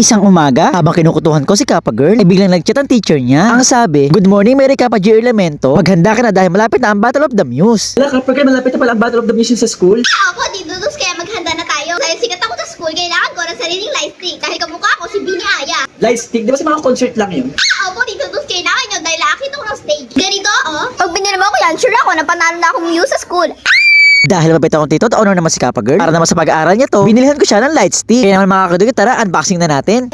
Isang umaga, habang kinukutuhan ko si Kappa Girl, ay biglang nag-chat ang teacher niya. Ang sabi, "Good morning, Mary Kappa G. Elemento. Maghanda ka na dahil malapit na ang Battle of the Muse." Wala, Kappa Girl, malapit na pala ang Battle of the Muse sa school. Opo, Tito Dux, kaya maghanda na tayo. Dahil sikat ako sa school, kailangan ko ng sariling light stick. Dahil kamukha ko si Bini Aya. Light stick, di ba sa mga concert lang yun? Opo, Tito Dux, kailangan nyo dahil aakit ako ng stage. Ganito, oh. Pag binili mo ako yan, sure ako na panalo na akong muse sa school. Dahil mabait akong tito, honor naman si Kappa Girl. Para naman sa pag-aaral niya to, binilihan ko siya ng light stick. Kaya naman mga kadugot, tara, unboxing na natin.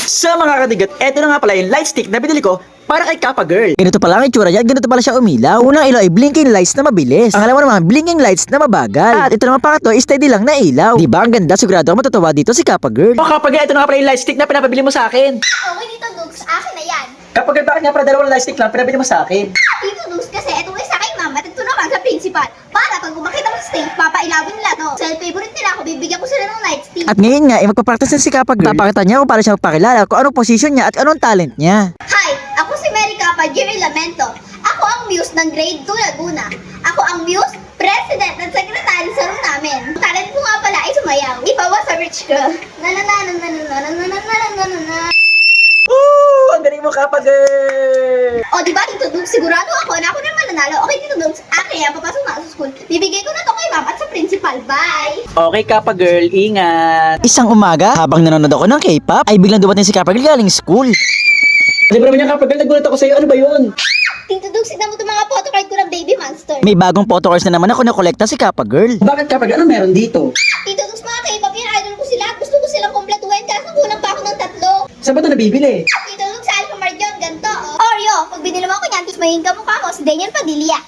Sa mga kadigat, eto na nga pala yung light stick na binili ko para kay Kappa Girl. Ganito pala ang itsura niya, ganito pala siya umilaw. Unang ilaw ay blinking lights na mabilis. Ang alam mo naman, blinking lights na mabagal. At ito naman pangatlo, steady lang na ilaw. Diba ang ganda? Sigurado ako matutuwa dito si Kappa Girl. O Kappa Girl, eto na nga pala yung light stick na pinapabili mo sa akin. Okay, Tito Dux, akin na yan. Kappa Girl, bakit nga pala dalawang light stick lang pinabili mo sa akin? Tito Dux, kasi itong isa kay mama at ito naman sa principal. Para pag umakit ang stage, papailawin nila to. Sa favorite nila ako, bibigyan ko sila ng light stick. At ngayon nga, magpapractice na si Kappa Girl. Papakita niya kung paano siya magpakilala, kung anong posisyon niya at anong talent niya. Hi, ako si Mary Kappa G. Elemento. Ako ang muse ng grade 2 Laguna. Ako ang muse, president at secretary sa room namin. Ang talent ko nga pala ay sumayaw. If I was a rich girl. Na na na na na na na na na na na na na. Woo! Ang galing mo, Kappa Girl! O diba, Tito Dux, sigurado ako na ako na mananalo. Okay, Tito Dux, akin yan, papasok na ako sa school. Bibigay ko na to kay ma'am at sa principal. Bye! Okay, Kappa Girl, ingat! Isang umaga, habang nanonood ako ng K-pop, ay biglang dumating si Kappa Girl galing school. Ano ba naman yan, Kappa Girl? Nagulat ako sa'yo. Ano ba yun? Tito Dux, tignan mo itong mga photocard ko ng Baby Monster. May bagong photocards na naman ako nakolekta si Kappa Girl. Bakit, Kappa Girl? Ano meron dito? Tito Dux, mga K-pop yan, idol ko sila. Gusto ko silang kompletuhin, kaso kulang pa ako ng 3. Saan ba ito nabibili? Tito Dux, sa Alphamart yun, ganito, oh. Oreo, pag binili mo ako yan, tapos mahin ka mukha mo, si Daniel Padilla.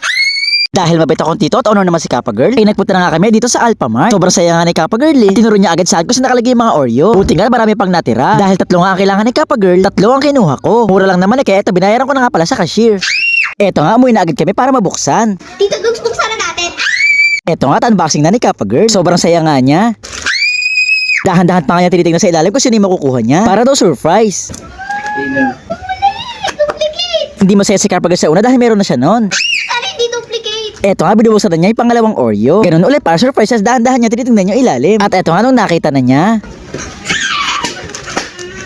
Dahil mabait akong tito at honor naman si Kappa Girl, ay nagpunta na nga kami dito sa Alphamart. Sobrang saya nga ni Kappa Girl eh. Tinuro niya agad sa akin kung saan nakalagay yung mga Oreo. Buti nga marami pang natira. Dahil 3 nga ang kailangan ni Kappa Girl, 3 ang kinuha ko. Mura lang naman eh, kaya ito binayaran ko na nga pala sa cashier. Eto nga, umuwi na agad kami para mabuksan. Tito Dux, buksan na natin. Eto nga, unboxing na ni Kappa Girl. Sobrang saya nga niya. Dahan-dahan pa nga niya tinitingnan sa ilalim kung sino yung makukuha niya. Para daw surprise. Duplicate! Hindi masaya si Kappa Girl sa una dahil meron na siya noon. Sana hindi duplicate. Eto nga, binubuksan na niya yung pangalawang Oreo. Ganun ulit para surprise, dahan-dahan niya tinitingnan yung ilalim. At eto nga, nung nakita na niya,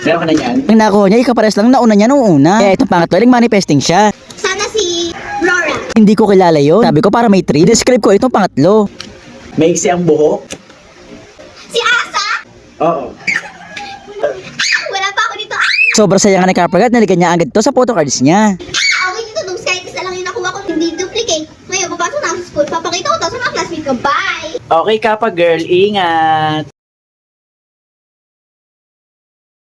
Meron ka na yan? ang nakuha niya, ikapares lang nauna niya nung una. Kaya itong pangatlo, manifesting siya. Sana si Laura. Hindi ko kilala yun. Sabi ko para may 3, describe ko itong pangatlo. Maiksi ang buhok? Si Asa? Oo. Wala pa ako dito. Sobrang saya nga ni Kappa Girl, nalikan niya agad to sa photocards niya. Okay, Tito Dux, kahit isa lang yung nakuha ko, hindi duplicate. Ngayon, papasok na ako sa school. Papakita ko to sa mga classmates ko. Bye! Okay, Kappa Girl, ingat!